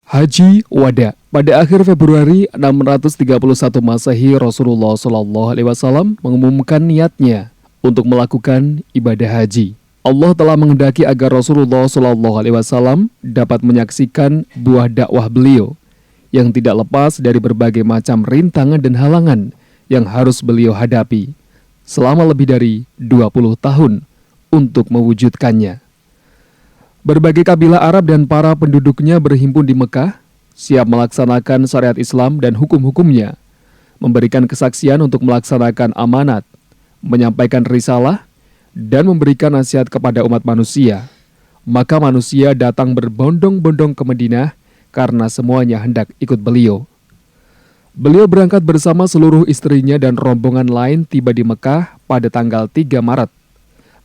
Haji Wada. Pada akhir Februari 631 Masehi, Rasulullah SAW mengumumkan niatnya untuk melakukan ibadah haji. Allah telah menghendaki agar Rasulullah SAW dapat menyaksikan buah dakwah beliau yang tidak lepas dari berbagai macam rintangan dan halangan yang harus beliau hadapi selama lebih dari 20 tahun untuk mewujudkannya. Berbagai kabilah Arab dan para penduduknya berhimpun di Mekah, siap melaksanakan syariat Islam dan hukum-hukumnya, memberikan kesaksian untuk melaksanakan amanat, menyampaikan risalah, dan memberikan nasihat kepada umat manusia. Maka manusia datang berbondong-bondong ke Madinah karena semuanya hendak ikut beliau. Beliau berangkat bersama seluruh istrinya dan rombongan lain tiba di Mekah pada tanggal 3 Maret.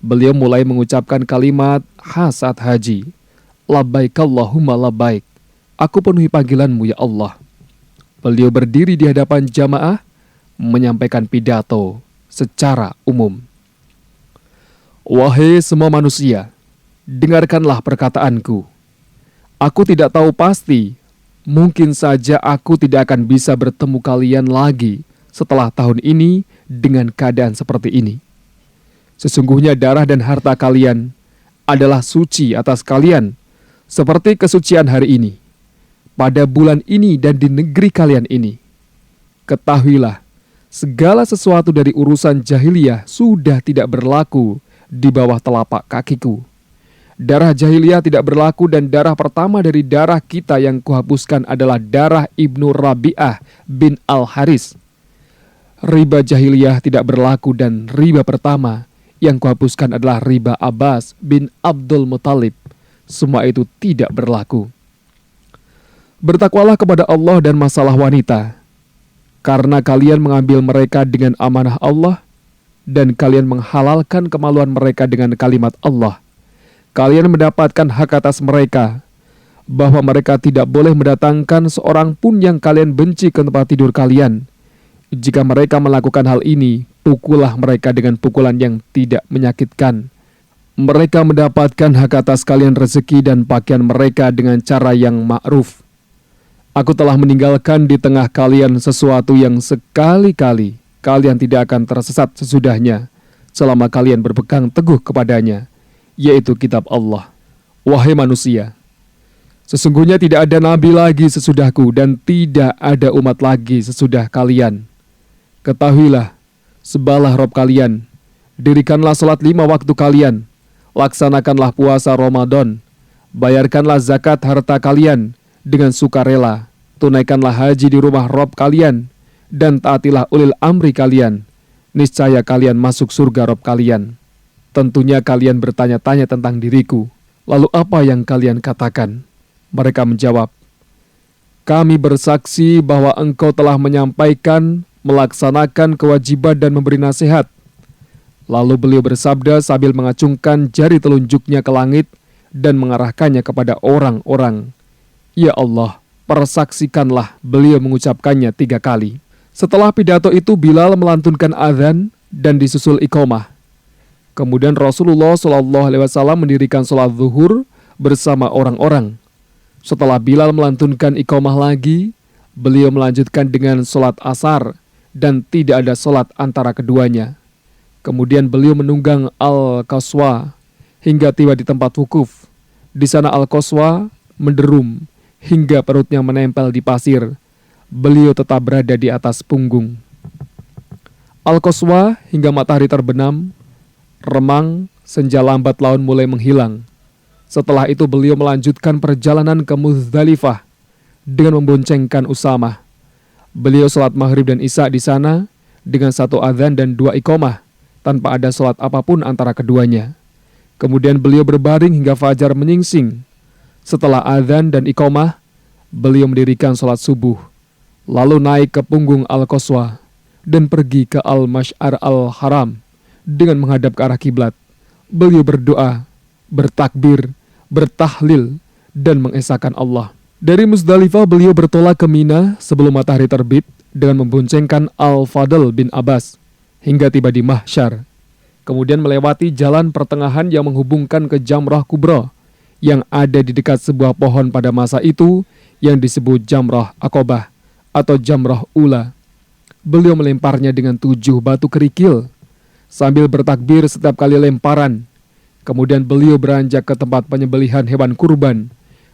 Beliau mulai mengucapkan kalimat khas saat haji. Labbaik Allahumma labbaik. Aku penuhi panggilanmu ya Allah. Beliau berdiri di hadapan jamaah, menyampaikan pidato secara umum. Wahai semua manusia, dengarkanlah perkataanku. Aku tidak tahu pasti, mungkin saja aku tidak akan bisa bertemu kalian lagi setelah tahun ini dengan keadaan seperti ini. Sesungguhnya darah dan harta kalian adalah suci atas kalian, seperti kesucian hari ini, pada bulan ini dan di negeri kalian ini. Ketahuilah, segala sesuatu dari urusan jahiliyah sudah tidak berlaku di bawah telapak kakiku. Darah jahiliyah tidak berlaku dan darah pertama dari darah kita yang kuhapuskan adalah darah Ibnu Rabi'ah bin Al-Haris. Riba jahiliyah tidak berlaku dan riba pertama yang kuhapuskan adalah riba Abbas bin Abdul Muthalib. Semua itu tidak berlaku. Bertakwalah kepada Allah dan masalah wanita, karena kalian mengambil mereka dengan amanah Allah, dan kalian menghalalkan kemaluan mereka dengan kalimat Allah. Kalian mendapatkan hak atas mereka, bahwa mereka tidak boleh mendatangkan seorang pun yang kalian benci ke tempat tidur kalian. Jika mereka melakukan hal ini, pukullah mereka dengan pukulan yang tidak menyakitkan. Mereka mendapatkan hak atas kalian rezeki dan pakaian mereka dengan cara yang ma'ruf. Aku telah meninggalkan di tengah kalian sesuatu yang sekali-kali kalian tidak akan tersesat sesudahnya, selama kalian berpegang teguh kepadanya, yaitu kitab Allah. Wahai manusia, sesungguhnya tidak ada nabi lagi sesudahku dan tidak ada umat lagi sesudah kalian. Ketahuilah, sembahlah Rabb kalian, dirikanlah salat 5 waktu kalian, laksanakanlah puasa Ramadan, bayarkanlah zakat harta kalian dengan sukarela, tunaikanlah haji di rumah Rabb kalian, dan taatilah ulil amri kalian. Niscaya kalian masuk surga Rabb kalian. Tentunya kalian bertanya-tanya tentang diriku, lalu apa yang kalian katakan? Mereka menjawab, kami bersaksi bahwa engkau telah menyampaikan, melaksanakan kewajiban dan memberi nasihat. Lalu beliau bersabda sambil mengacungkan jari telunjuknya ke langit dan mengarahkannya kepada orang-orang. Ya Allah, persaksikanlah. Beliau mengucapkannya 3 kali. Setelah pidato itu Bilal melantunkan azan dan disusul iqamah. Kemudian Rasulullah SAW mendirikan sholat zuhur bersama orang-orang. Setelah Bilal melantunkan iqamah lagi, beliau melanjutkan dengan sholat asar dan tidak ada sholat antara keduanya. Kemudian beliau menunggang Al-Qaswa hingga tiba di tempat wukuf. Di sana Al-Qaswa menderum hingga perutnya menempel di pasir. Beliau tetap berada di atas punggung Al-Qaswa hingga matahari terbenam. Remang, senja lambat laun mulai menghilang. Setelah itu beliau melanjutkan perjalanan ke Muzdalifah dengan memboncengkan Usamah. Beliau salat maghrib dan isya di sana dengan 1 azan dan 2 iqamah tanpa ada salat apapun antara keduanya. Kemudian beliau berbaring hingga fajar menyingsing. Setelah azan dan iqamah, beliau mendirikan salat subuh, lalu naik ke punggung Al-Qaswa dan pergi ke Al-Mash'ar Al-Haram dengan menghadap ke arah kiblat. Beliau berdoa, bertakbir, bertahlil, dan mengesahkan Allah. Dari Muzdalifah beliau bertolak ke Mina sebelum matahari terbit dengan memboncengkan Al-Fadl bin Abbas hingga tiba di Mahsyar. Kemudian melewati jalan pertengahan yang menghubungkan ke Jamrah Kubra yang ada di dekat sebuah pohon pada masa itu yang disebut Jamrah Aqobah atau Jamrah Ula. Beliau melemparnya dengan 7 batu kerikil sambil bertakbir setiap kali lemparan. Kemudian beliau beranjak ke tempat penyembelihan hewan kurban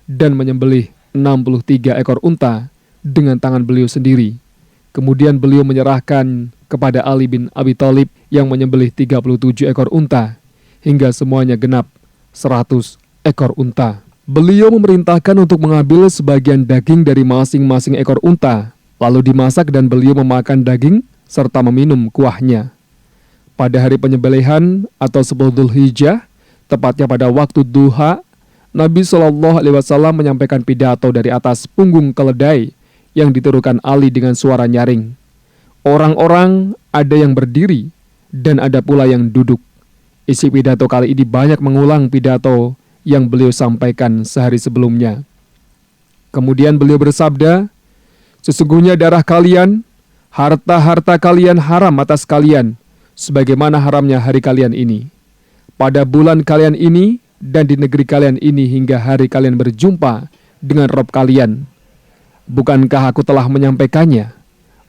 dan menyembelih 63 ekor unta dengan tangan beliau sendiri. Kemudian beliau menyerahkan kepada Ali bin Abi Thalib yang menyembelih 37 ekor unta hingga semuanya genap 100 ekor unta. Beliau memerintahkan untuk mengambil sebagian daging dari masing-masing ekor unta, lalu dimasak dan beliau memakan daging serta meminum kuahnya. Pada hari penyembelihan atau 10 Dzulhijjah, tepatnya pada waktu duha, Nabi SAW menyampaikan pidato dari atas punggung keledai yang ditirukan Ali dengan suara nyaring. Orang-orang ada yang berdiri dan ada pula yang duduk. Isi pidato kali ini banyak mengulang pidato yang beliau sampaikan sehari sebelumnya. Kemudian beliau bersabda, "Sesungguhnya darah kalian, harta-harta kalian haram atas kalian, sebagaimana haramnya hari kalian ini. Pada bulan kalian ini dan di negeri kalian ini hingga hari kalian berjumpa dengan Rabb kalian. Bukankah aku telah menyampaikannya?"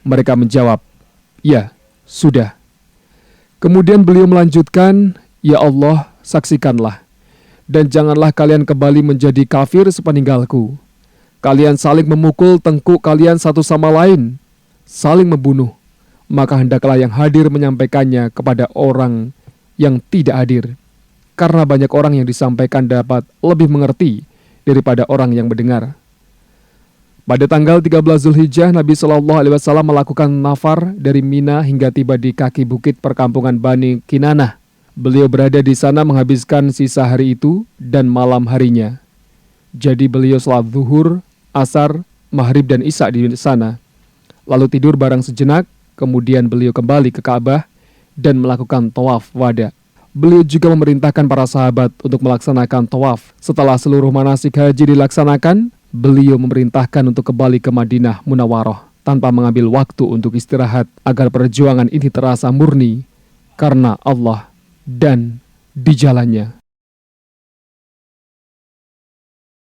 Mereka menjawab, "Ya, sudah." Kemudian beliau melanjutkan, "Ya Allah, saksikanlah, dan janganlah kalian kembali menjadi kafir sepeninggalku. Kalian saling memukul tengkuk kalian satu sama lain, saling membunuh. Maka hendaklah yang hadir menyampaikannya kepada orang yang tidak hadir, karena banyak orang yang disampaikan dapat lebih mengerti daripada orang yang mendengar." Pada tanggal 13 Dzulhijjah, Nabi SAW melakukan nafar dari Mina hingga tiba di kaki bukit perkampungan Bani Kinanah. Beliau berada di sana menghabiskan sisa hari itu dan malam harinya. Jadi beliau salat zuhur, asar, maghrib dan isya di sana. Lalu tidur barang sejenak, kemudian beliau kembali ke Ka'bah dan melakukan tawaf wada. Beliau juga memerintahkan para sahabat untuk melaksanakan tawaf. Setelah seluruh manasik haji dilaksanakan, beliau memerintahkan untuk kembali ke Madinah Munawwaroh tanpa mengambil waktu untuk istirahat agar perjuangan ini terasa murni karena Allah dan di jalannya.